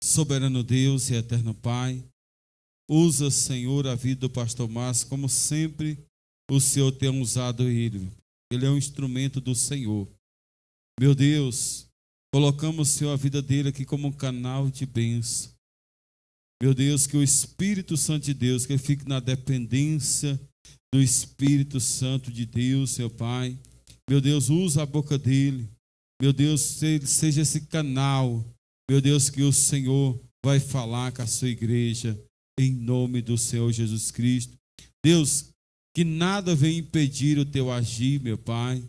Soberano Deus e eterno Pai, usa, Senhor, a vida do pastor Márcio como sempre o Senhor tem usado ele. Ele é um instrumento do Senhor. Meu Deus, colocamos, Senhor, a vida dele aqui como um canal de bênção. Meu Deus, que o Espírito Santo de Deus, que ele fique na dependência do Espírito Santo de Deus, Seu Pai. Meu Deus, usa a boca dele. Meu Deus, seja esse canal. Meu Deus, que o Senhor vai falar com a sua igreja, em nome do Senhor Jesus Cristo. Deus, que nada venha impedir o teu agir, meu Pai.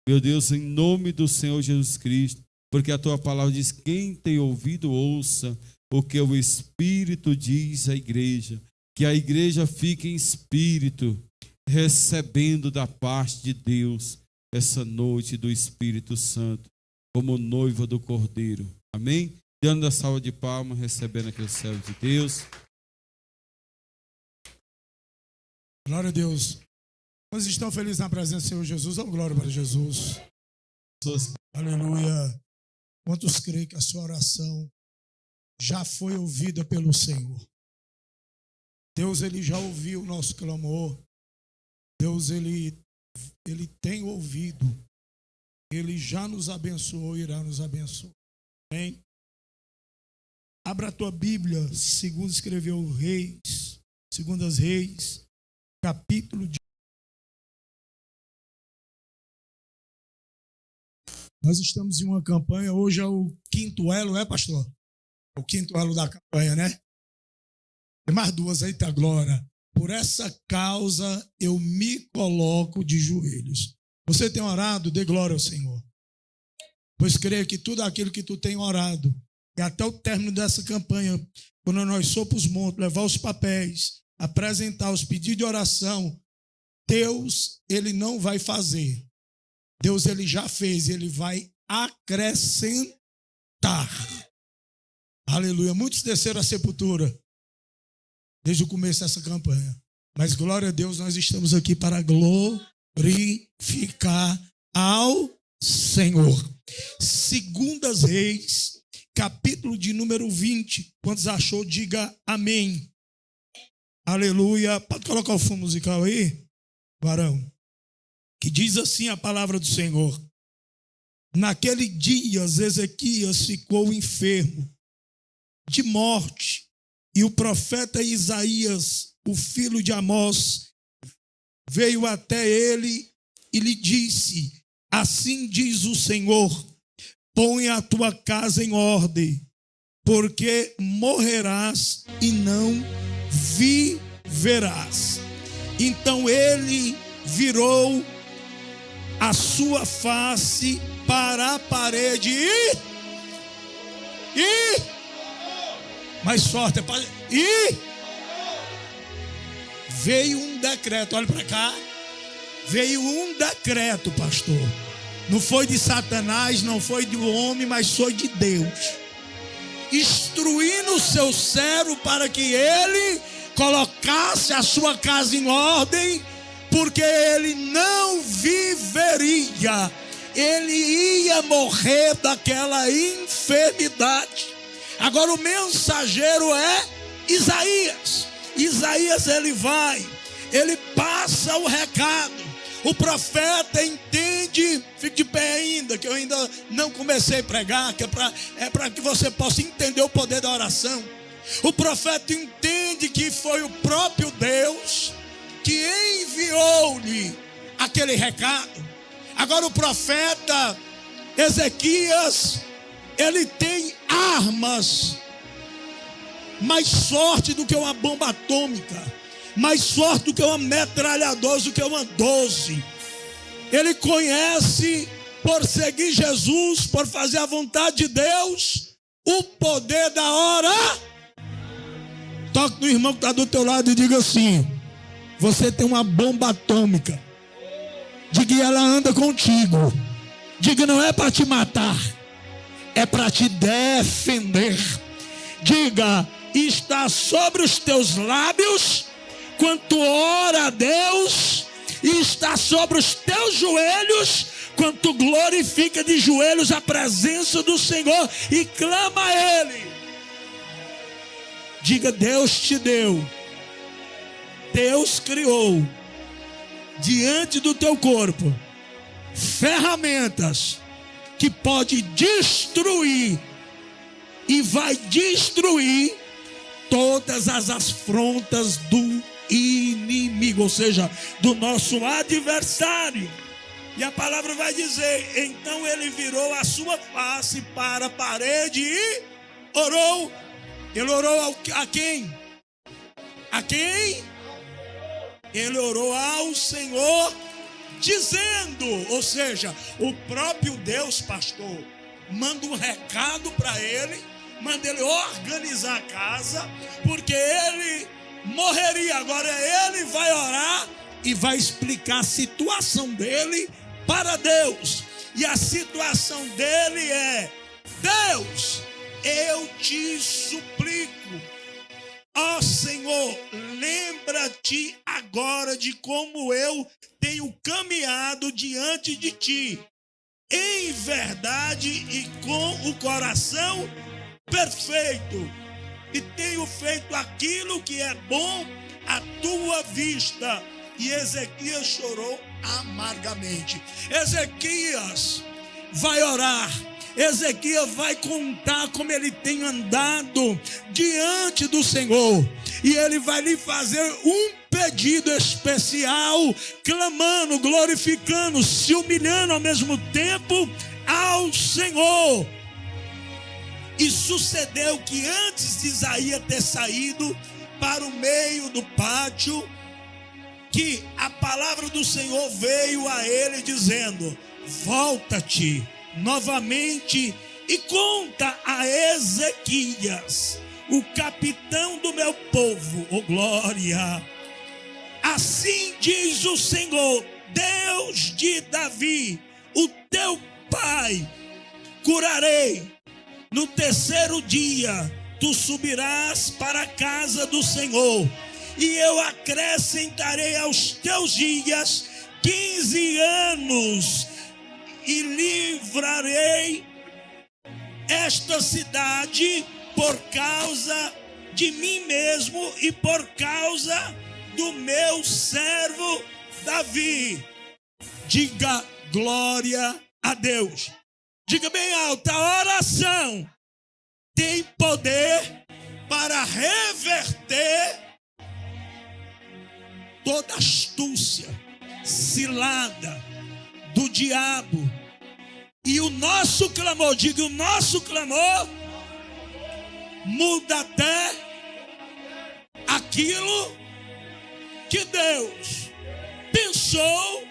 Meu Deus, em nome do Senhor Jesus Cristo, porque a tua palavra diz: quem tem ouvido, ouça o que o Espírito diz à igreja. Que a igreja fique em espírito, recebendo da parte de Deus essa noite do Espírito Santo, como noiva do Cordeiro. Amém? Dando a salva de palmas, recebendo aquele céu de Deus. Glória a Deus. Nós estamos felizes na presença do Senhor Jesus. Oh, glória para Jesus. Aleluia. Quantos creem que a sua oração já foi ouvida pelo Senhor? Deus, Ele já ouviu o nosso clamor. Deus, Ele tem ouvido. Ele já nos abençoou e irá nos abençoar. Amém? Abra a tua Bíblia, segundo escreveu Reis, Segundas Reis, capítulo de... Nós estamos em uma campanha, hoje é o quinto elo, pastor? O quinto elo da campanha, né? Tem mais duas aí, tá, glória. Por essa causa eu me coloco de joelhos. Você tem orado? Dê glória ao Senhor. Pois creio que tudo aquilo que tu tem orado, e até o término dessa campanha, quando nós for para os montes, levar os papéis, apresentar os pedidos de oração, Deus, Ele não vai fazer. Deus, Ele já fez, Ele vai acrescentar. Aleluia. Muitos desceram a sepultura desde o começo dessa campanha. Mas, glória a Deus, nós estamos aqui para glorificar ao Senhor. Segundas Reis, capítulo de número 20. Quantos achou, diga amém. Aleluia. Pode colocar o fundo musical aí, varão. Que diz assim a palavra do Senhor: naquele dia Ezequias ficou enfermo de morte, e o profeta Isaías, o filho de Amós, veio até ele e lhe disse: assim diz o Senhor, põe a tua casa em ordem, porque morrerás e não viverás. Então ele virou a sua face para a parede e mais forte, e veio um decreto. Olha para cá. Veio um decreto, pastor. Não foi de Satanás, não foi do homem, mas foi de Deus, instruindo o seu servo para que ele colocasse a sua casa em ordem, porque ele não viveria, ele ia morrer daquela enfermidade. Agora o mensageiro é Isaías. Isaías, ele passa o recado. O profeta entende, fique de pé ainda, que eu ainda não comecei a pregar, que é para que você possa entender o poder da oração. O profeta entende que foi o próprio Deus que enviou-lhe aquele recado. Agora o profeta Ezequias, ele tem armas mais forte do que uma bomba atômica, mais forte do que uma metralhadora, do que uma 12. Ele conhece, por seguir Jesus, por fazer a vontade de Deus, o poder da hora. Toque no irmão que está do teu lado e diga assim: você tem uma bomba atômica. Diga, ela anda contigo. Diga, não é para te matar, é para te defender. Diga, está sobre os teus lábios quando ora a Deus, e está sobre os teus joelhos quando tu glorifica de joelhos a presença do Senhor e clama a Ele. Diga: Deus te deu, Deus criou diante do teu corpo ferramentas que pode destruir e vai destruir todas as afrontas do inimigo, ou seja, do nosso adversário. E a palavra vai dizer: então ele virou a sua face para a parede e orou. Ele orou a quem? A quem? Ele orou ao Senhor, dizendo, ou seja, o próprio Deus, pastor, manda um recado para ele, manda ele organizar a casa, porque ele morreria. Agora ele vai orar e vai explicar a situação dele para Deus. E a situação dele é: Deus, eu te suplico, ó Senhor, lembra-te agora de como eu tenho caminhado diante de ti, em verdade e com o coração perfeito, e tenho feito aquilo que é bom à tua vista. E Ezequias chorou amargamente. Ezequias vai orar. Ezequias vai contar como ele tem andado diante do Senhor. E ele vai lhe fazer um pedido especial, clamando, glorificando, se humilhando ao mesmo tempo ao Senhor. E sucedeu que antes de Isaías ter saído para o meio do pátio, que a palavra do Senhor veio a ele dizendo: volta-te novamente e conta a Ezequias, o capitão do meu povo, oh glória. Assim diz o Senhor, Deus de Davi, o teu pai: curarei. No terceiro dia tu subirás para a casa do Senhor, e eu acrescentarei aos teus dias 15 anos, e livrarei esta cidade por causa de mim mesmo e por causa do meu servo Davi. Diga glória a Deus. Diga bem alto: a oração tem poder para reverter toda astúcia, cilada do diabo. E o nosso clamor, diga, o nosso clamor muda até aquilo que Deus pensou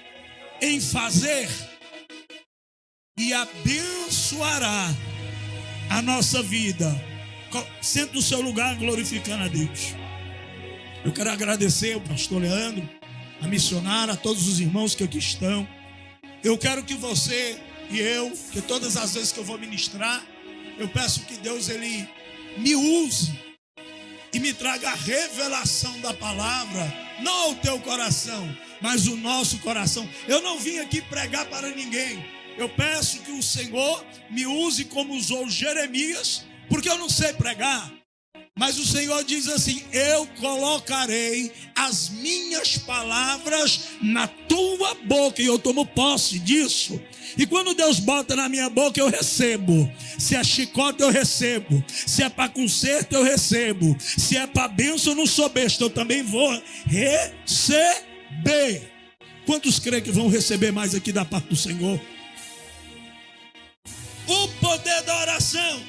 em fazer, e abençoará a nossa vida. Sente no seu lugar glorificando a Deus. Eu quero agradecer ao pastor Leandro, a missionária, a todos os irmãos que aqui estão. Eu quero que você e eu, que todas as vezes que eu vou ministrar, eu peço que Deus ele me use e me traga a revelação da palavra, não ao teu coração, mas o nosso coração. Eu não vim aqui pregar para ninguém. Eu peço que o Senhor me use como usou Jeremias, porque eu não sei pregar. Mas o Senhor diz assim: eu colocarei as minhas palavras na tua boca, e eu tomo posse disso. E quando Deus bota na minha boca, eu recebo. Se é chicote, eu recebo. Se é para conserto, eu recebo. Se é para bênção, eu não sou besta, eu também vou receber. Quantos creem que vão receber mais aqui da parte do Senhor? O poder da oração.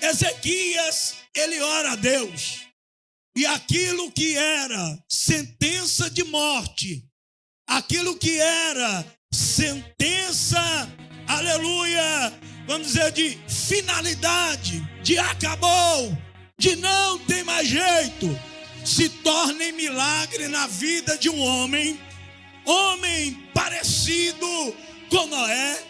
Ezequias, ele ora a Deus, e aquilo que era sentença de morte, aquilo que era sentença, aleluia, vamos dizer, de finalidade, de acabou, de não tem mais jeito, se torna em milagre na vida de um homem parecido com Noé,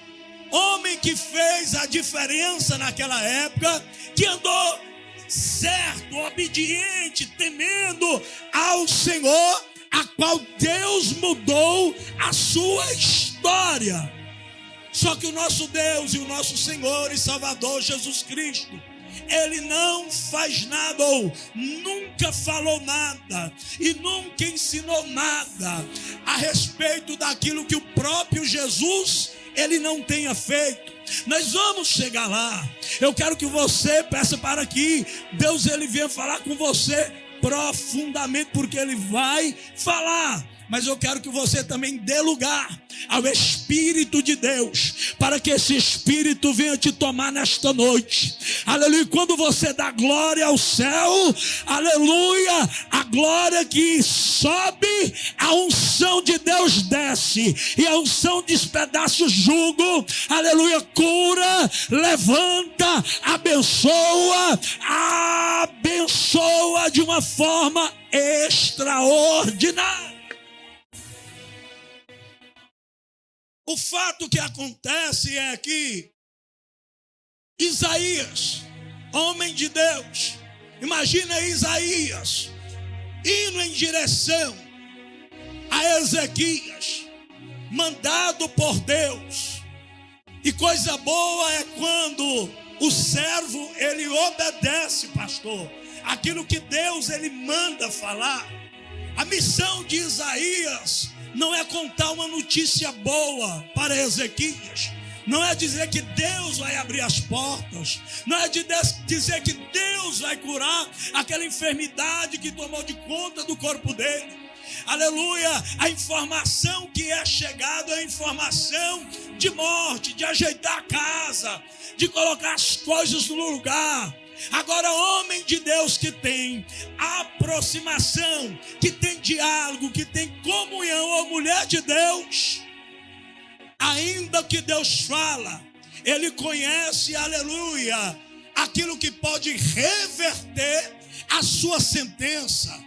homem que fez a diferença naquela época, que andou certo, obediente, temendo ao Senhor, a qual Deus mudou a sua história. Só que o nosso Deus e o nosso Senhor e Salvador Jesus Cristo, ele não faz nada, ou nunca falou nada, e nunca ensinou nada a respeito daquilo que o próprio Jesus, ele não tenha feito. Nós vamos chegar lá. Eu quero que você peça para que Deus, ele venha falar com você profundamente, porque ele vai falar. Mas eu quero que você também dê lugar ao Espírito de Deus, para que esse Espírito venha te tomar nesta noite. Aleluia. Quando você dá glória ao céu, aleluia, a glória que sobe, a unção de Deus desce, e a unção despedaça o jugo, aleluia, cura, levanta, abençoa de uma forma extraordinária. O fato que acontece é que Isaías, homem de Deus, imagina Isaías indo em direção a Ezequias, mandado por Deus. E coisa boa é quando o servo, ele obedece, pastor, aquilo que Deus, ele manda falar. A missão de Isaías não é contar uma notícia boa para Ezequias, não é dizer que Deus vai abrir as portas, não é dizer que Deus vai curar aquela enfermidade que tomou de conta do corpo dele. Aleluia, a informação que é chegada é a informação de morte, de ajeitar a casa, de colocar as coisas no lugar. Agora, homem de Deus que tem aproximação, que tem diálogo, que tem comunhão, ou mulher de Deus, ainda que Deus fala, ele conhece, aleluia, aquilo que pode reverter a sua sentença.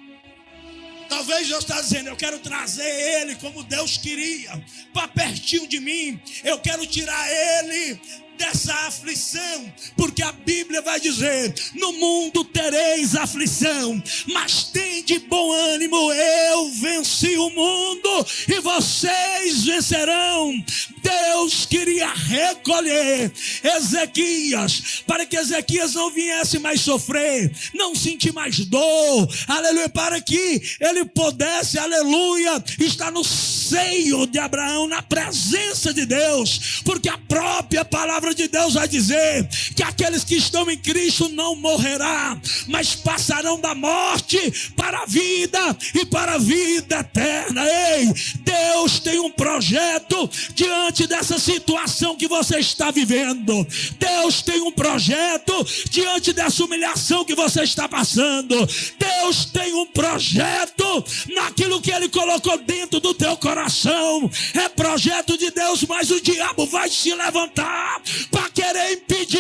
Talvez Deus está dizendo: eu quero trazer ele como Deus queria, para pertinho de mim. Eu quero tirar ele dessa aflição, porque a Bíblia vai dizer: no mundo tereis aflição, mas tende bom ânimo, eu venci o mundo e vocês vencerão. Deus queria recolher Ezequias, para que Ezequias não viesse mais sofrer, não sentir mais dor, aleluia, para que ele pudesse, aleluia, estar no seio de Abraão, na presença de Deus, porque a própria palavra de Deus vai dizer que aqueles que estão em Cristo não morrerão, mas passarão da morte para a vida e para a vida eterna. Ei, Deus tem um projeto diante dessa situação que você está vivendo. Deus tem um projeto diante dessa humilhação que você está passando. Deus tem um projeto naquilo que Ele colocou dentro do teu coração. É projeto de Deus, mas o diabo vai se levantar para querer impedir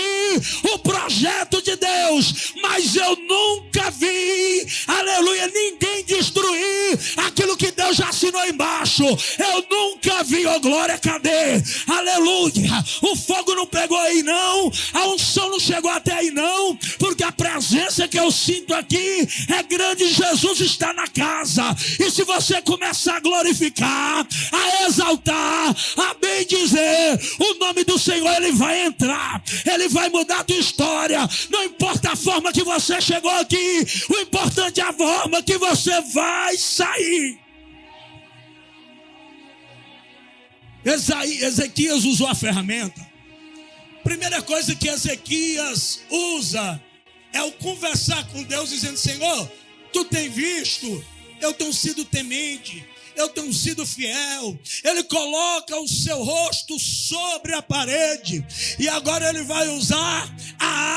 o projeto de Deus. Mas eu nunca vi, aleluia, ninguém destruir aquilo que Deus já assinou embaixo. Eu nunca vi, oh glória, cadê? Aleluia, o fogo não pegou aí não, a unção não chegou até aí não, porque a presença que eu sinto aqui é grande. Jesus está na casa, e se você começar a glorificar, a exaltar, a bem dizer o nome do Senhor, Ele vai entrar, Ele vai mudar a tua história. Não importa a forma que você chegou aqui, o importante é a forma que você vai sair. Ezequias usou a ferramenta. Primeira coisa que Ezequias usa é o conversar com Deus, dizendo: Senhor, tu tem visto, eu tenho sido temente, eu tenho sido fiel. Ele coloca o seu rosto sobre a parede, e agora ele vai usar a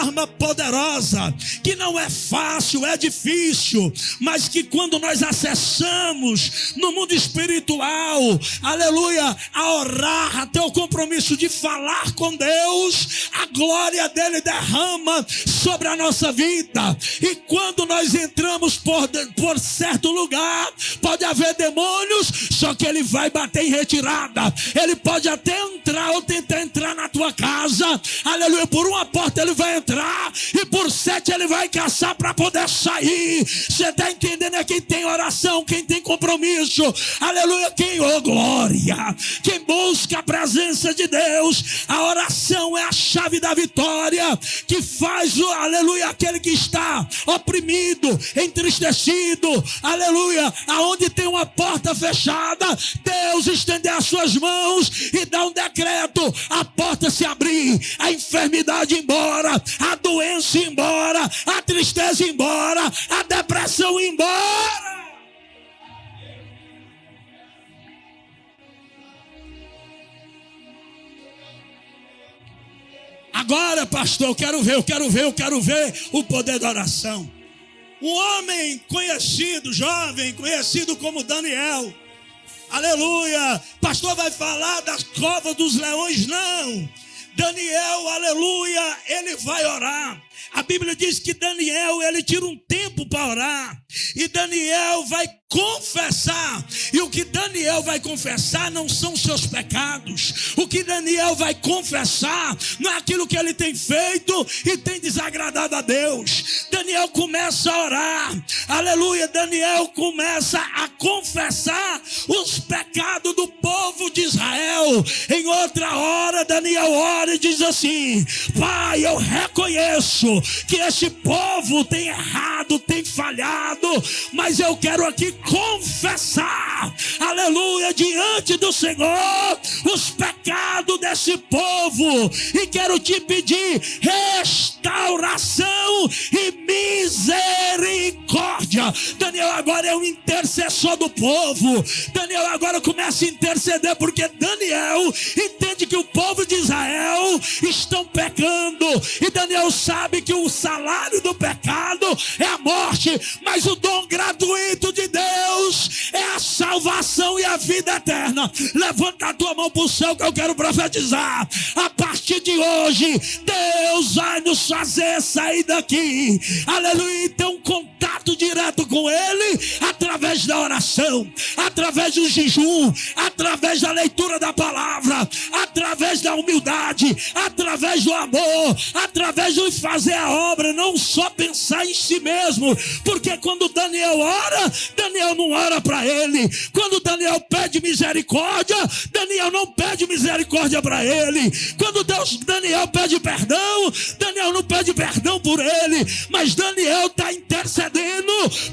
arma poderosa, que não é fácil, é difícil, mas que quando nós acessamos no mundo espiritual, aleluia, a orar, até o compromisso de falar com Deus, a glória dele derrama sobre a nossa vida. E quando nós entramos por certo lugar, pode haver demônios, só que ele vai bater em retirada. Ele pode até entrar ou tentar entrar na tua casa, aleluia, por uma porta ele vai entrar e por por 7 ele vai caçar para poder sair. Você está entendendo? É quem tem oração, quem tem compromisso, aleluia, quem, oh glória, quem busca a presença de Deus. A oração é a chave da vitória, que faz o, aleluia, aquele que está oprimido, entristecido, aleluia, aonde tem uma porta fechada, Deus estender as suas mãos e dar um decreto, a porta se abrir, a enfermidade embora, a doença embora, a tristeza embora, a depressão embora. Agora, pastor, eu quero ver o poder da oração. Um homem conhecido, jovem, conhecido como Daniel. Aleluia. Pastor vai falar das covas dos leões? Não. Daniel, aleluia, ele vai orar. A Bíblia diz que Daniel, ele tira um tempo para orar. E Daniel vai confessar. E o que Daniel vai confessar não são seus pecados. O que Daniel vai confessar não é aquilo que ele tem feito e tem desagradado a Deus. Daniel começa a orar. Aleluia. Daniel começa a confessar os pecados do povo de Israel. Em outra hora, Daniel ora e diz assim: Pai, eu reconheço que esse povo tem errado, tem falhado, mas eu quero aqui confessar, aleluia, diante do Senhor, os pecados desse povo, e quero te pedir restauração e misericórdia. Daniel agora é um intercessor do povo. Daniel agora começa a interceder, porque Daniel entende que o povo de Israel estão pecando, e Daniel sabe que o salário do pecado é a morte, mas o dom gratuito de Deus é a salvação e a vida eterna. Levanta a tua mão para o céu, que eu quero profetizar. A partir de hoje, Deus vai nos fazer sair daqui, aleluia, então contato direto com Ele, através da oração, através do jejum, através da leitura da palavra, através da humildade, através do amor, através de fazer a obra, não só pensar em si mesmo, porque quando Daniel ora, Daniel não ora para ele. Quando Daniel pede misericórdia, Daniel não pede misericórdia para ele. Quando Daniel pede perdão, Daniel não pede perdão por ele, mas Daniel está intercedendo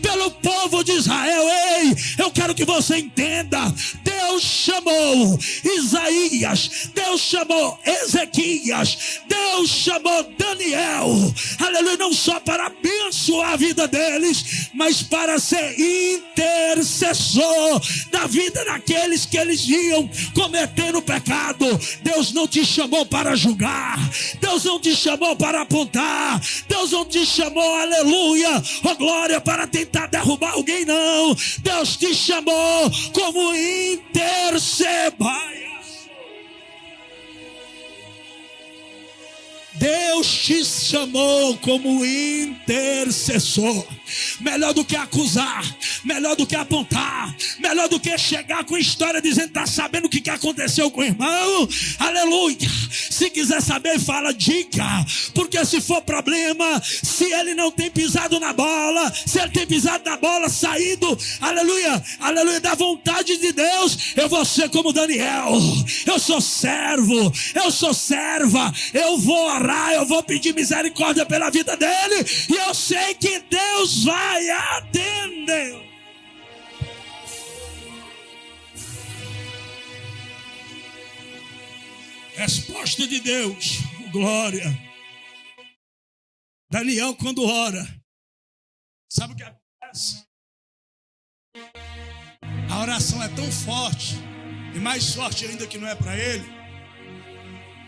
pelo povo de Israel. Ei, eu quero que você entenda, Deus chamou Isaías, Deus chamou Ezequias, Deus chamou Daniel, aleluia, não só para abençoar a vida deles, mas para ser intercessor da vida daqueles que eles iam cometendo pecado. Deus não te chamou para julgar, Deus não te chamou para apontar, Deus não te chamou, aleluia, oh glória, para tentar derrubar alguém, não. Deus te chamou como intercessor. Deus te chamou como intercessor. Melhor do que acusar, melhor do que apontar, melhor do que chegar com história dizendo que está sabendo o que aconteceu com o irmão. Aleluia. Se quiser saber, fala, diga. Porque se for problema, se ele não tem pisado na bola, se ele tem pisado na bola, saído, aleluia, aleluia, da vontade de Deus, eu vou ser como Daniel. Eu sou servo, eu sou serva, eu vou orar, eu vou pedir misericórdia pela vida dele, e eu sei que Deus vai atender. Resposta de Deus, glória. Daniel, quando ora, sabe o que acontece? A oração é tão forte, e mais forte ainda que não é para ele,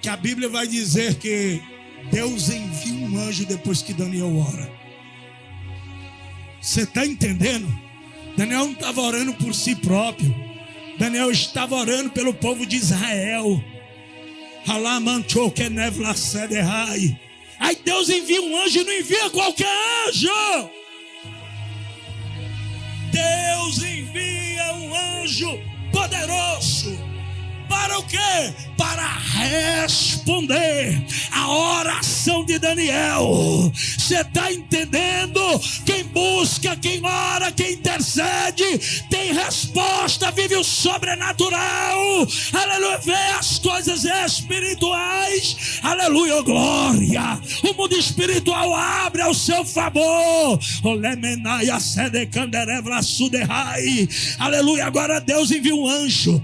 que a Bíblia vai dizer que Deus envia um anjo depois que Daniel ora. Você está entendendo? Daniel não estava orando por si próprio. Daniel estava orando pelo povo de Israel. Aí Deus envia um anjo, não envia qualquer anjo. Deus envia um anjo poderoso para o quê? Para responder a oração de Daniel. Você está entendendo? Quem busca, quem ora, quem intercede, tem resposta, vive o sobrenatural. Aleluia, vê as coisas espirituais. Aleluia, oh glória. O mundo espiritual abre ao seu favor. Aleluia, agora Deus envia um anjo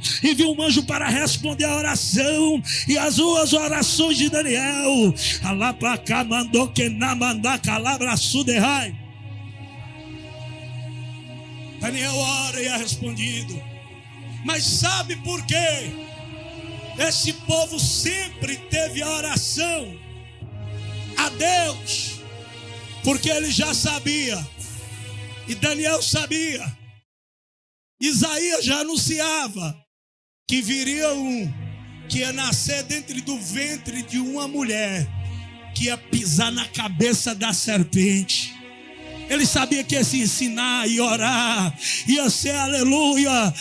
para responder a oração e as duas orações de Daniel. Daniel ora e é respondido. Mas sabe por quê? Esse povo sempre teve a oração a Deus, porque ele já sabia, e Daniel sabia, Isaías já anunciava que viria um que ia nascer dentro do ventre de uma mulher, que ia pisar na cabeça da serpente. Ele sabia que ia se ensinar e orar, ia ser aleluia,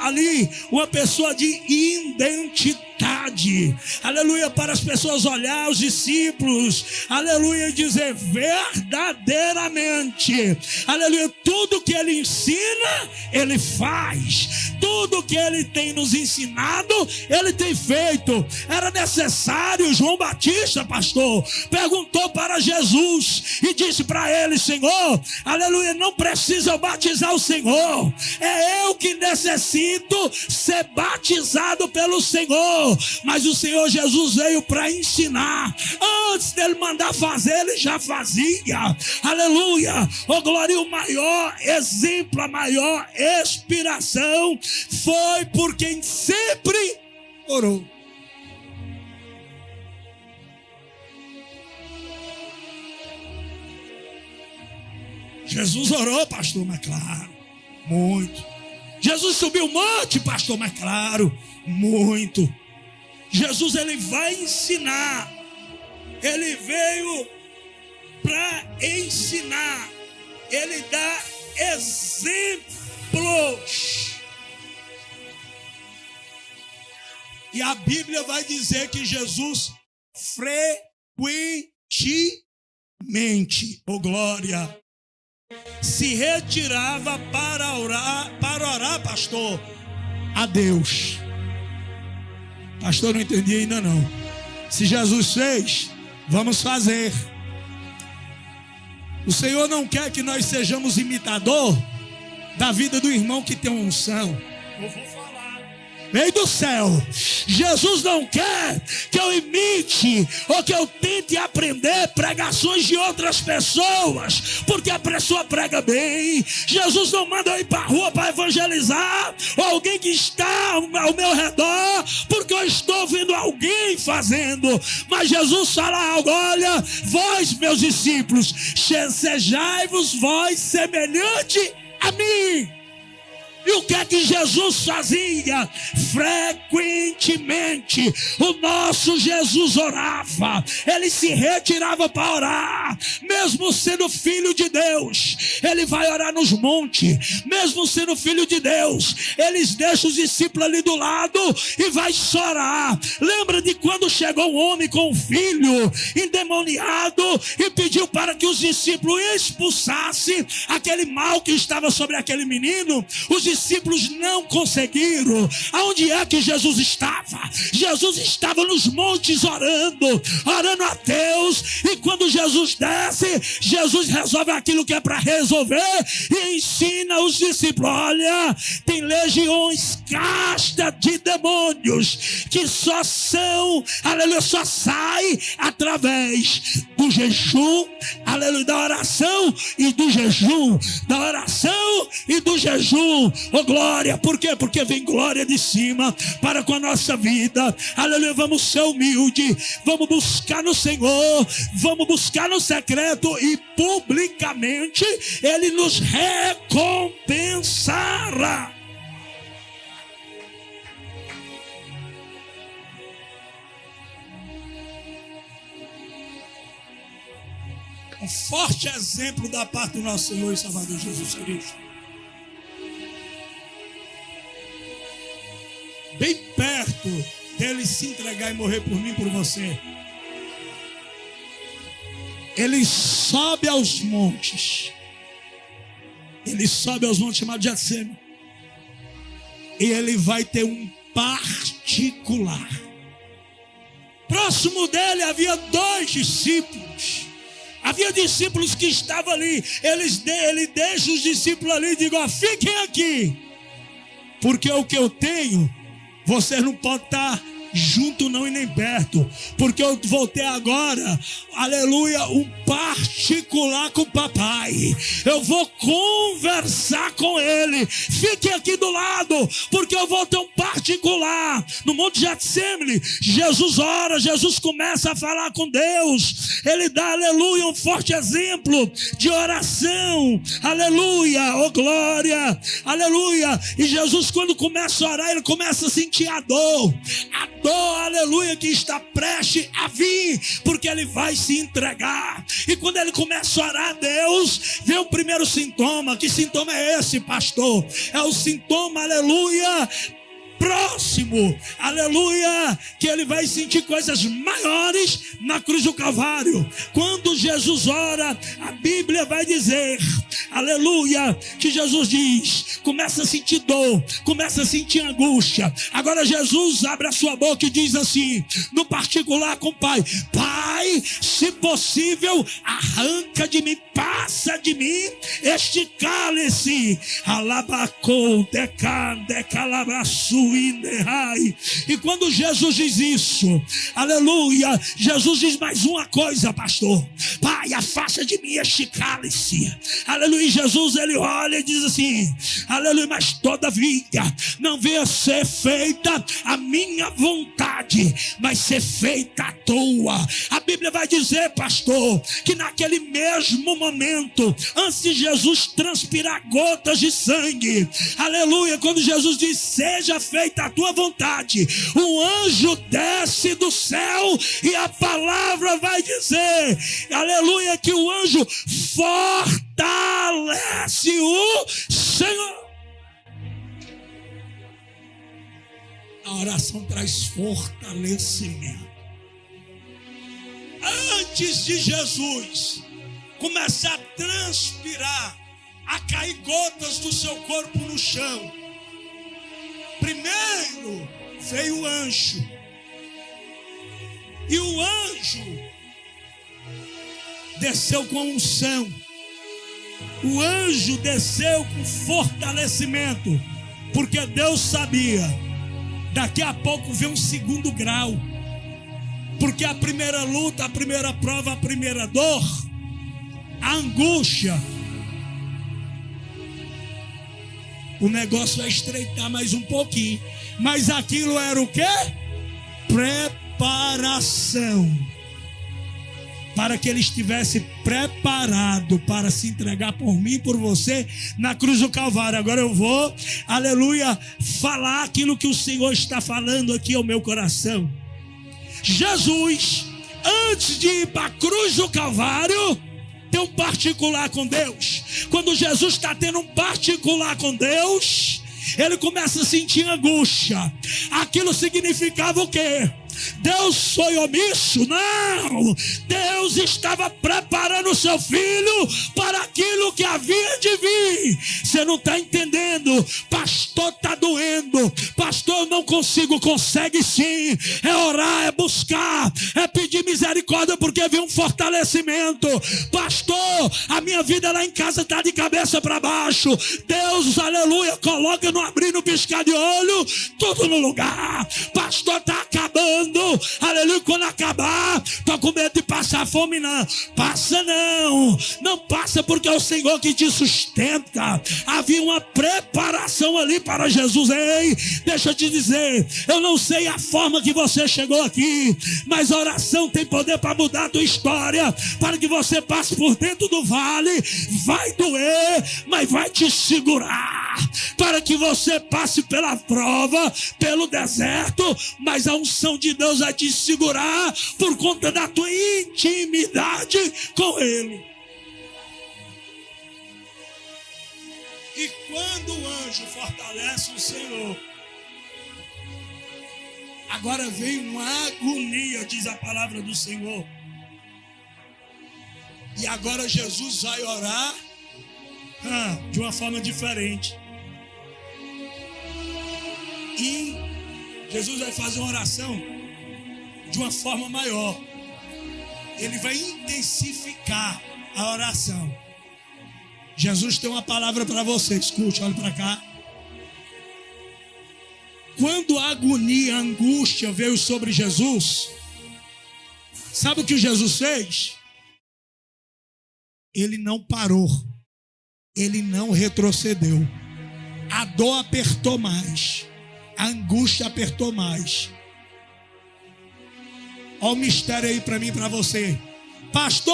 ali uma pessoa de identidade, aleluia, para as pessoas olhar os discípulos, aleluia, e dizer verdadeiramente, aleluia, tudo que ele ensina, ele faz, tudo que ele tem nos ensinado, ele tem feito. Era necessário, João Batista, pastor, perguntou para Jesus e disse para ele: Senhor, aleluia, não precisa eu batizar o Senhor, é eu que necessito ser batizado pelo Senhor. Mas o Senhor Jesus veio para ensinar. Antes dele mandar fazer, ele já fazia. Aleluia, oh glória, o maior exemplo, a maior inspiração foi por quem sempre orou. Jesus orou, pastor, mas claro, muito. Jesus subiu o monte, pastor, mas claro, muito. Jesus, ele vai ensinar. Ele veio para ensinar. Ele dá exemplos. E a Bíblia vai dizer que Jesus frequentemente, oh glória, se retirava para orar, pastor, a Deus. Pastor, não entendi ainda não. Se Jesus fez, vamos fazer. O Senhor não quer que nós sejamos imitador da vida do irmão que tem uma unção. Eu vou falar. Veio do céu. Jesus não quer que eu imite ou que eu tente aprender pregações de outras pessoas, porque a pessoa prega bem. Jesus não manda eu ir para a rua para evangelizar, ou alguém que está ao meu redor, porque eu estou vendo alguém fazendo. Mas Jesus fala algo: olha, vós, meus discípulos, sejai-vos vós semelhante a mim. E o que é que Jesus fazia? Frequentemente o nosso Jesus orava. Ele se retirava para orar. Mesmo sendo filho de Deus, ele vai orar nos montes. Mesmo sendo filho de Deus, ele deixa os discípulos ali do lado e vai chorar. Lembra de quando chegou um homem com um filho endemoniado e pediu para que os discípulos expulsassem aquele mal que estava sobre aquele menino? Os discípulos não conseguiram. Aonde é que Jesus estava? Jesus estava nos montes orando a Deus. E quando Jesus desce, Jesus resolve aquilo que é para resolver e ensina os discípulos: olha, tem legiões castas de demônios que só são, aleluia, só sai através do jejum, aleluia, da oração e do jejum, da oração e do jejum. Oh glória, por quê? Porque vem glória de cima para com a nossa vida. Aleluia, vamos ser humildes, vamos buscar no Senhor, vamos buscar no secreto e publicamente Ele nos recompensará. Um forte exemplo da parte do nosso Senhor e Salvador Jesus Cristo. bem perto dele se entregar e morrer por mim e por você, ele sobe aos montes. Ele sobe aos montes chamados Getsemane. E ele vai ter um particular. Próximo dele havia 2 discípulos. Havia discípulos que estavam ali. Ele deixa os discípulos ali e diz: ó, fiquem aqui. Porque o que eu tenho, vocês não podem estar junto não e nem perto, porque eu vou ter agora, aleluia, um particular com o papai. Eu vou conversar com ele. Fiquem aqui do lado, porque eu vou ter um particular. No Monte Getsemane, Jesus ora, Jesus começa a falar com Deus. Ele dá, aleluia, um forte exemplo de oração. Aleluia, oh glória, aleluia. E Jesus, quando começa a orar, ele começa a sentir a dor, aleluia, que está prestes a vir, porque ele vai se entregar. E quando ele começa a orar a Deus, vem o primeiro sintoma. Que sintoma é esse, pastor? É o sintoma, aleluia, próximo, aleluia, que ele vai sentir coisas maiores na cruz do Calvário. Quando Jesus ora, a Bíblia vai dizer, aleluia, que Jesus diz, começa a sentir dor, começa a sentir angústia. Agora Jesus abre a sua boca e diz assim, no particular com o Pai: Pai, se possível, arranca de mim, passa de mim este cálice. Alabacou, decalabraçu. E quando Jesus diz isso, aleluia, Jesus diz mais uma coisa, pastor: Pai, afasta de mim este cálice. Aleluia. Jesus, ele olha e diz assim, aleluia, mas todavia não venha ser feita a minha vontade, mas ser feita a tua. A Bíblia vai dizer, pastor, que naquele mesmo momento, antes de Jesus transpirar gotas de sangue, aleluia, quando Jesus diz: seja feita a tua vontade, um anjo desce do céu e a palavra vai dizer, aleluia, que o anjo fortalece o Senhor. A oração traz fortalecimento. Antes de Jesus começar a transpirar, a cair gotas do seu corpo no chão, primeiro veio o anjo. E o anjo desceu com unção. O anjo desceu com fortalecimento, porque Deus sabia, daqui a pouco vem um segundo grau. Porque a primeira luta, a primeira prova, a primeira dor, a angústia, o negócio vai estreitar mais um pouquinho. Mas aquilo era o quê? Preparação. Para que ele estivesse preparado para se entregar por mim e por você na cruz do Calvário. Agora eu vou, aleluia, falar aquilo que o Senhor está falando aqui ao meu coração. Jesus, antes de ir para a cruz do Calvário, tem um particular com Deus. Quando Jesus está tendo um particular com Deus, ele começa a sentir angústia. Aquilo significava o quê? Deus foi omisso? Não! Deus estava preparando o seu filho para aquilo que havia de vir. Você não está entendendo? Pastor, está doendo. Pastor, não consigo. Consegue sim. É orar, é buscar, é pedir misericórdia, porque vem um fortalecimento. Pastor, a minha vida lá em casa está de cabeça para baixo. Deus, aleluia, coloca no abrir, no piscar de olho, tudo no lugar. Pastor, está acabando. Aleluia, quando acabar, estou com medo de passar fome. Não, passa não. Não passa, porque é o Senhor que te sustenta. Havia uma preparação ali para Jesus. Ei, deixa eu te dizer, eu não sei a forma que você chegou aqui, mas a oração tem poder para mudar a tua história, para que você passe por dentro do vale. Vai doer, mas vai te segurar, para que você passe pela prova, pelo deserto, mas a unção de Deus vai te segurar por conta da tua intimidade com Ele. E quando o anjo fortalece o Senhor, Agora veio uma agonia, diz a palavra do Senhor. E agora Jesus vai orar de uma forma diferente. E Jesus vai fazer uma oração de uma forma maior. Ele vai intensificar a oração. Jesus tem uma palavra para você. Escute, olha para cá. Quando a agonia, a angústia veio sobre Jesus, sabe o que Jesus fez? Ele não parou. Ele não retrocedeu. A dor apertou mais. A angústia apertou mais. Olha o mistério aí para mim e para você. Pastor,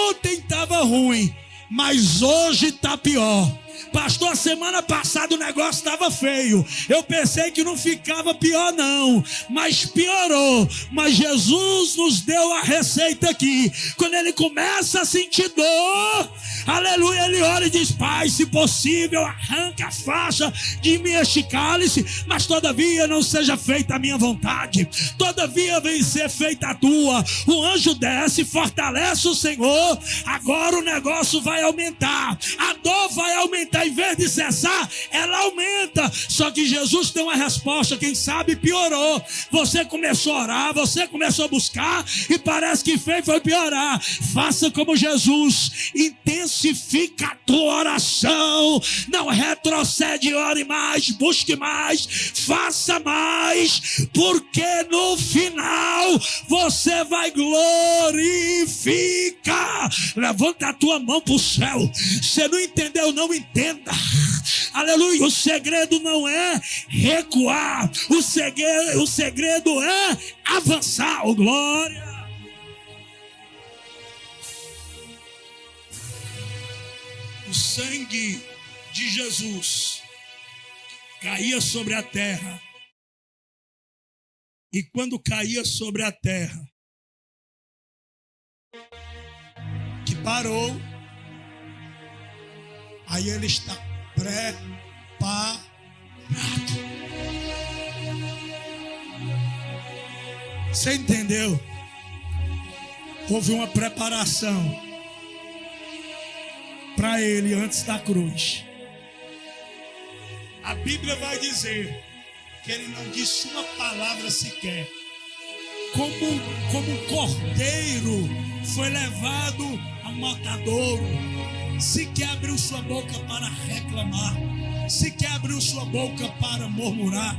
ontem estava ruim, mas hoje está pior. Pastor, a semana passada o negócio estava feio. Eu pensei que não ficava pior não, mas piorou. Mas Jesus nos deu a receita aqui. Quando ele começa a sentir dor, aleluia, ele ora e diz: Pai, se possível, arranca a faixa de mim este cálice, mas todavia não seja feita a minha vontade, todavia vem ser feita a tua. O anjo desce, fortalece o Senhor. Agora o negócio vai aumentar, a dor vai aumentar. Em vez de cessar, ela aumenta. Só que Jesus tem uma resposta. Quem sabe piorou. Você começou a orar, você começou a buscar, e parece que foi piorar. Faça como Jesus. Intensifica a tua oração. Não retrocede, ore mais, busque mais, faça mais, porque no final você vai glorificar. Levanta a tua mão para o céu. Você não entendeu? Não entenda. Aleluia. O segredo não é recuar. O segredo é avançar. Oh, glória. O sangue de Jesus caía sobre a terra. E quando caía sobre a terra, que parou, aí ele está preparado. Você entendeu? Houve uma preparação para ele antes da cruz. A Bíblia vai dizer que ele não disse uma palavra sequer. Como um cordeiro foi levado ao matadouro, sequer abriu sua boca para reclamar, sequer abriu sua boca para murmurar,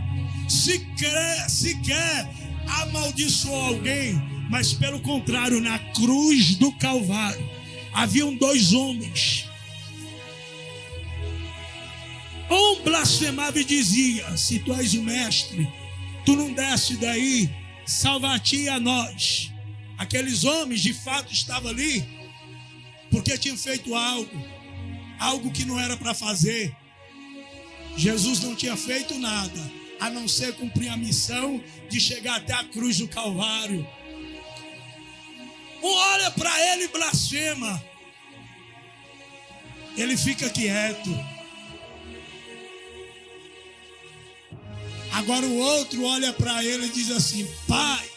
sequer amaldiçoou alguém, mas pelo contrário, na cruz do Calvário haviam dois homens. Um blasfemava e dizia: se tu és o mestre, tu não desce daí, salva a ti e a nós. Aqueles homens de fato estavam ali porque tinham feito algo que não era para fazer. Jesus não tinha feito nada, a não ser cumprir a missão de chegar até a cruz do Calvário. Um olha para ele e blasfema. Ele fica quieto. Agora o outro olha para ele e diz assim: Pai.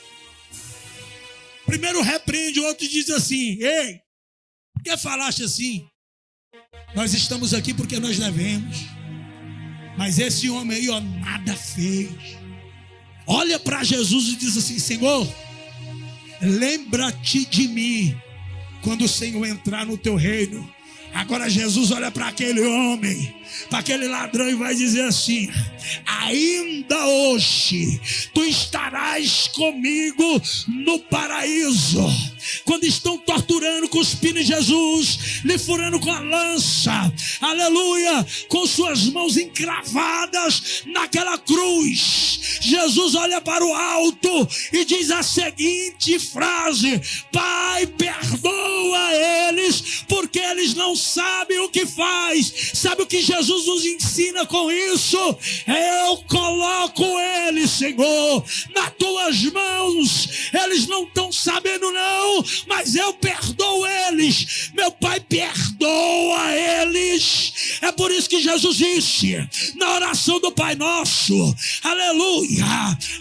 Primeiro repreende, o outro diz assim: ei, por que falaste assim? Nós estamos aqui porque nós devemos. Mas esse homem aí, nada fez. Olha para Jesus e diz assim: Senhor, lembra-te de mim quando o Senhor entrar no teu reino. Agora Jesus olha para aquele homem, para aquele ladrão, e vai dizer assim: ainda hoje tu estarás comigo no paraíso. Quando estão torturando, cuspindo em Jesus, lhe furando com a lança, aleluia, com suas mãos encravadas naquela cruz, Jesus olha para o alto e diz a seguinte frase: Pai, perdoa eles, eles, porque eles não sabem o que faz. Sabe o que Jesus nos ensina com isso? Eu coloco eles, Senhor, nas tuas mãos. Eles não estão sabendo não, mas eu perdoo eles. Meu Pai perdoa eles. É por isso que Jesus disse na oração do Pai Nosso, aleluia,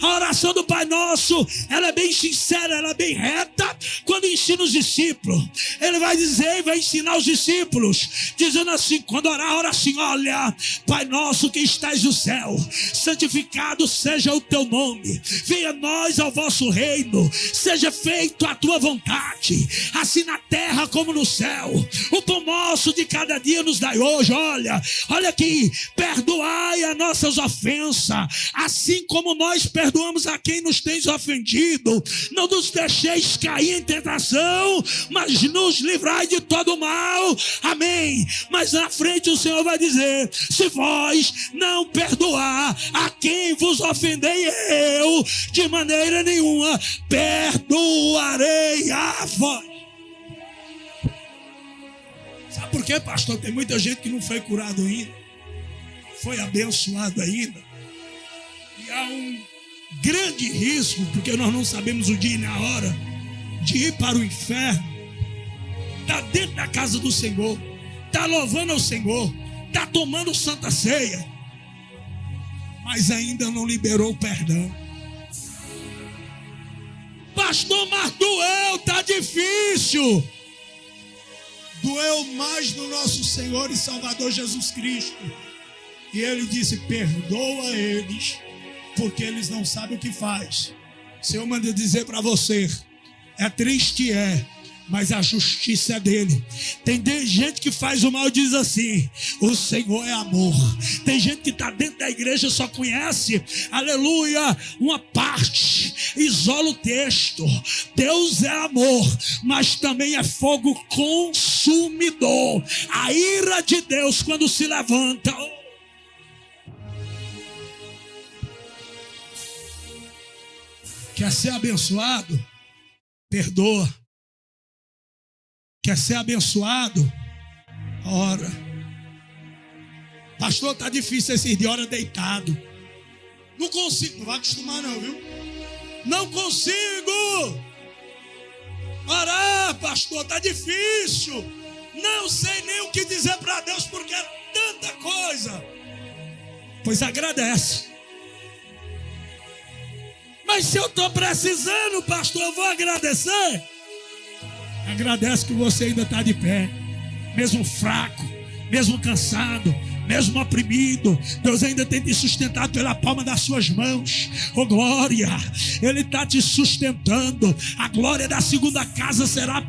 a oração do Pai Nosso, ela é bem sincera, ela é bem reta. Quando ensina os discípulos, ele vai dizer e vai ensinar os discípulos, dizendo assim, quando orar, ora assim: olha, Pai Nosso que estás no céu, santificado seja o teu nome, venha a nós ao vosso reino, seja feito a tua vontade, assim na terra como no céu. O pão nosso de cada dia nos dai hoje. Olha aqui, perdoai as nossas ofensas, assim como nós perdoamos a quem nos tem ofendido. Não nos deixeis cair em tentação, mas nos livrai de todo mal. Amém. Mas na frente o Senhor vai dizer: se vós não perdoar a quem vos ofendei, eu de maneira nenhuma perdoarei a vós. Sabe por quê, pastor? Tem muita gente que não foi curado ainda, foi abençoado ainda, e há um grande risco, porque nós não sabemos o dia e a hora, de ir para o inferno. Está dentro da casa do Senhor, está louvando ao Senhor, está tomando santa ceia, mas ainda não liberou o perdão. Pastor, mas doeu, está difícil. Doeu mais no nosso Senhor e Salvador Jesus Cristo. E ele disse: perdoa eles, porque eles não sabem o que faz. O Senhor manda dizer para você: é triste, mas a justiça é dele. Tem gente que faz o mal e diz assim: o Senhor é amor. Tem gente que está dentro da igreja, só conhece, aleluia, uma parte, isola o texto. Deus é amor, mas também é fogo consumidor. A ira de Deus, quando se levanta, quer ser abençoado? Perdoa. Quer ser abençoado? Ora. Pastor, está difícil esses dias, hora deitado. Não consigo, não vai acostumar não, viu? Não consigo orar, pastor, está difícil. Não sei nem o que dizer para Deus, porque é tanta coisa. Pois agradece. Mas se eu estou precisando, pastor, eu vou agradecer. Agradece que você ainda está de pé, mesmo fraco, mesmo cansado, mesmo oprimido. Deus ainda tem te sustentado pela palma das suas mãos. Oh glória, Ele está te sustentando. A glória da segunda casa será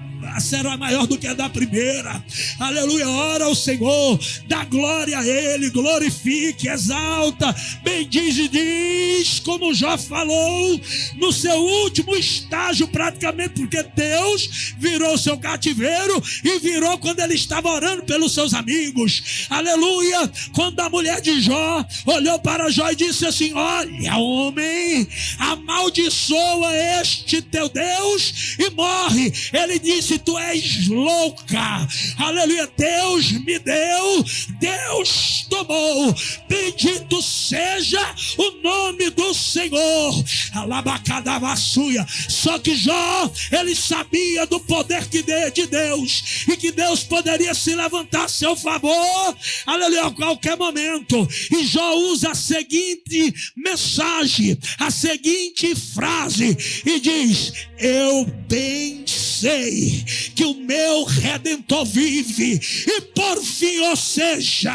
maior do que a da primeira. Aleluia. Ora ao Senhor, dá glória a Ele, glorifique, exalta, bendiz e diz, como Jó falou no seu último estágio praticamente, porque Deus virou seu cativeiro e virou quando ele estava orando pelos seus amigos. Aleluia. Quando a mulher de Jó olhou para Jó e disse assim: olha, homem, amaldiçoa este teu Deus e morre. Ele disse: tu és louca. Aleluia. Deus me deu, Deus tomou. Bendito seja o nome do Senhor. Alabacadavassuia. Só que Jó, ele sabia do poder de Deus, e que Deus poderia se levantar a seu favor, aleluia, a qualquer momento. E Jó usa a seguinte mensagem, a seguinte frase, e diz: eu bem sei que o meu Redentor vive. E por fim, ou seja,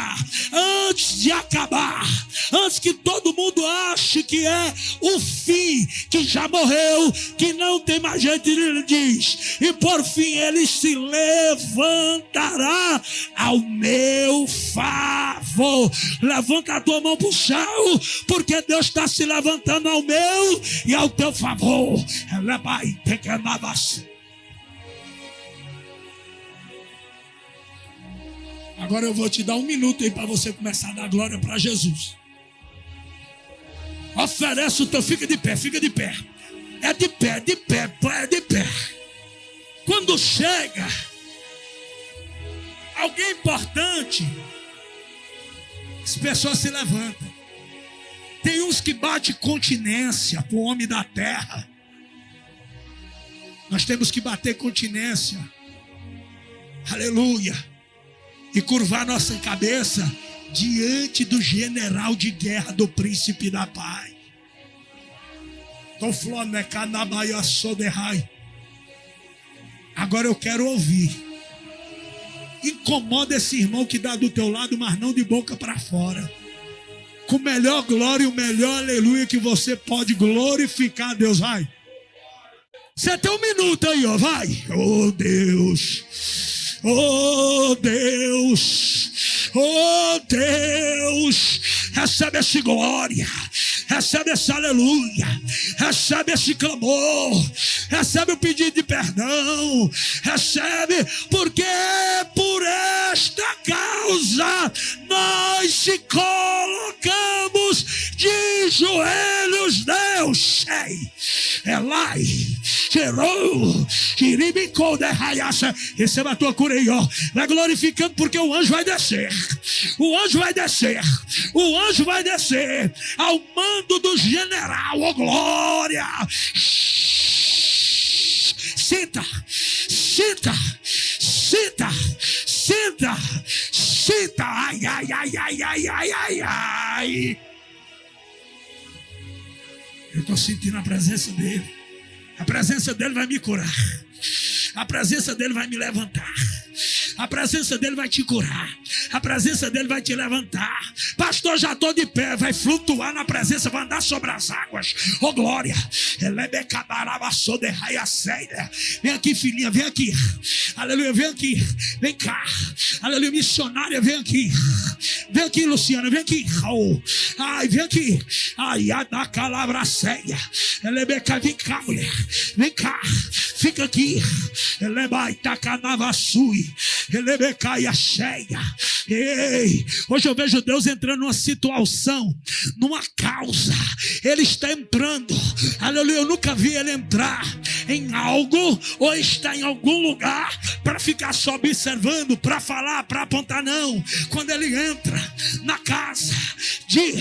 antes de acabar, antes que todo mundo ache que é o fim, que já morreu, que não tem mais jeito, ele diz: e por fim ele se levantará ao meu favor. Levanta a tua mão para o céu, porque Deus está se levantando ao meu e ao teu favor. Agora eu vou te dar um minuto aí para você começar a dar glória para Jesus. Oferece o teu, fica de pé, fica de pé. É de pé, de pé, é de pé. Quando chega, alguém importante, as pessoas se levantam. Tem uns que batem continência para o homem da terra. Nós temos que bater continência, aleluia, e curvar nossa cabeça diante do general de guerra, do príncipe da paz. Agora eu quero ouvir. Incomoda esse irmão que dá do teu lado, mas não de boca para fora. Com melhor glória e o melhor aleluia que você pode glorificar a Deus. Vai. Você tem um minuto aí, ó. Vai. Oh Deus. Oh Deus. Oh Deus. Recebe essa glória. Recebe essa aleluia. Recebe esse clamor. Recebe o pedido de perdão. Recebe, porque por esta causa nós se colocamos de joelhos, Deus. Elai, Cherou, Kiribicou, Derraiaça. Receba a tua cura aí, ó. Vai glorificando, porque o anjo vai descer. O anjo vai descer. O anjo vai descer ao mando do general, ó glória. Sinta, sinta, sinta, sinta, sinta. Ai, ai, ai, ai, ai, ai, ai, ai. Eu estou sentindo a presença dele. A presença dele vai me curar. A presença dele vai me levantar. A presença dele vai te curar. A presença dele vai te levantar. Pastor, já estou de pé. Vai flutuar na presença, vai andar sobre as águas. Oh glória. Vem aqui, filhinha, vem aqui. Aleluia, vem aqui. Vem cá. Aleluia, missionária, vem aqui. Vem aqui, Luciana, vem aqui. Oh. Ai, vem aqui. Ai, a da calabraceia. Vem cá, mulher. Vem cá. Fica aqui. Ei, hoje eu vejo Deus entrando numa situação, numa causa. Ele está entrando, aleluia. Eu nunca vi ele entrar em algo ou está em algum lugar para ficar só observando, para falar, para apontar. Não, quando ele entra na casa de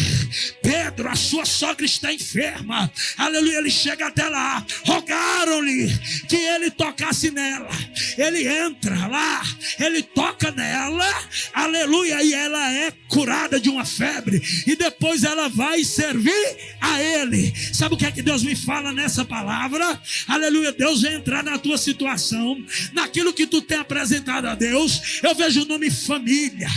Pedro, a sua sogra está enferma, aleluia. Ele chega até lá, rogaram-lhe que ele tocasse nela. Ele entra lá, ele toca nela, aleluia, e ela é curada de uma febre, e depois ela vai servir a ele. Sabe o que é que Deus me fala nessa palavra? Aleluia, Deus vai entrar na tua situação, naquilo que tu tem apresentado a Deus. Eu vejo o nome família.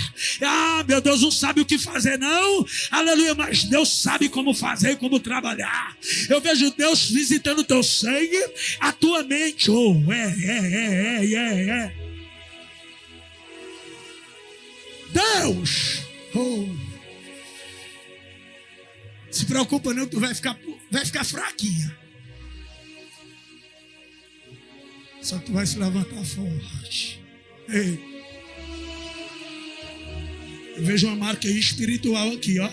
Ah, meu Deus, não sabe o que fazer não, aleluia, mas Deus sabe como fazer e como trabalhar. Eu vejo Deus visitando o teu sangue, a tua mente. Oh, Deus, oh. Se preocupa não, tu vai ficar fraquinha. Só que tu vai se levantar forte. Ei. Eu vejo uma marca espiritual aqui, ó.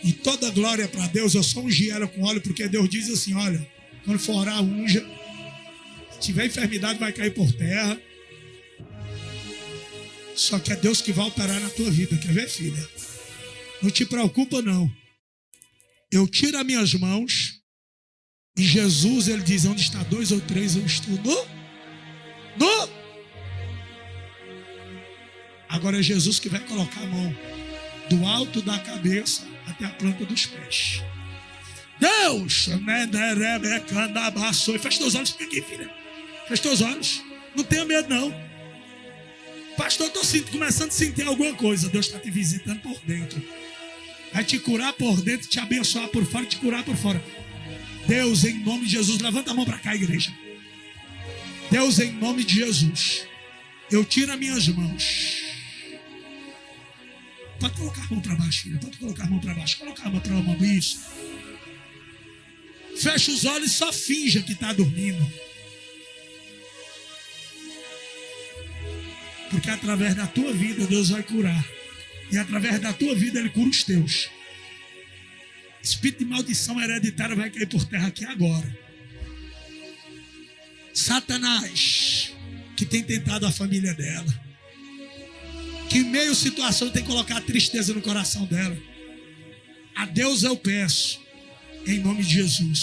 E toda glória para Deus, eu só ungi ela com óleo, porque Deus diz assim, olha, quando for orar, unja. Se tiver enfermidade, vai cair por terra. Só que é Deus que vai operar na tua vida, quer ver, filha? Não te preocupa, não. Eu tiro as minhas mãos e Jesus, ele diz, onde está 2 ou 3, eu estou no. Agora é Jesus que vai colocar a mão do alto da cabeça até a planta dos pés. Deus! Fecha teus olhos, fica aqui, filha. Fecha teus olhos. Não tenha medo, não. Pastor, estou começando a sentir alguma coisa. Deus está te visitando por dentro. Vai te curar por dentro, te abençoar por fora, te curar por fora. Deus, em nome de Jesus, levanta a mão para cá, igreja. Deus, em nome de Jesus, eu tiro as minhas mãos. Pode colocar a mão para baixo, filha. Pode colocar a mão para baixo. Colocar a mão para baixo. Isso. Fecha os olhos e só finja que está dormindo. Porque através da tua vida Deus vai curar. E através da tua vida Ele cura os teus. Espírito de maldição hereditária vai cair por terra aqui agora. Satanás, que tem tentado a família dela, que em meio à situação tem colocado tristeza no coração dela. A Deus eu peço, em nome de Jesus,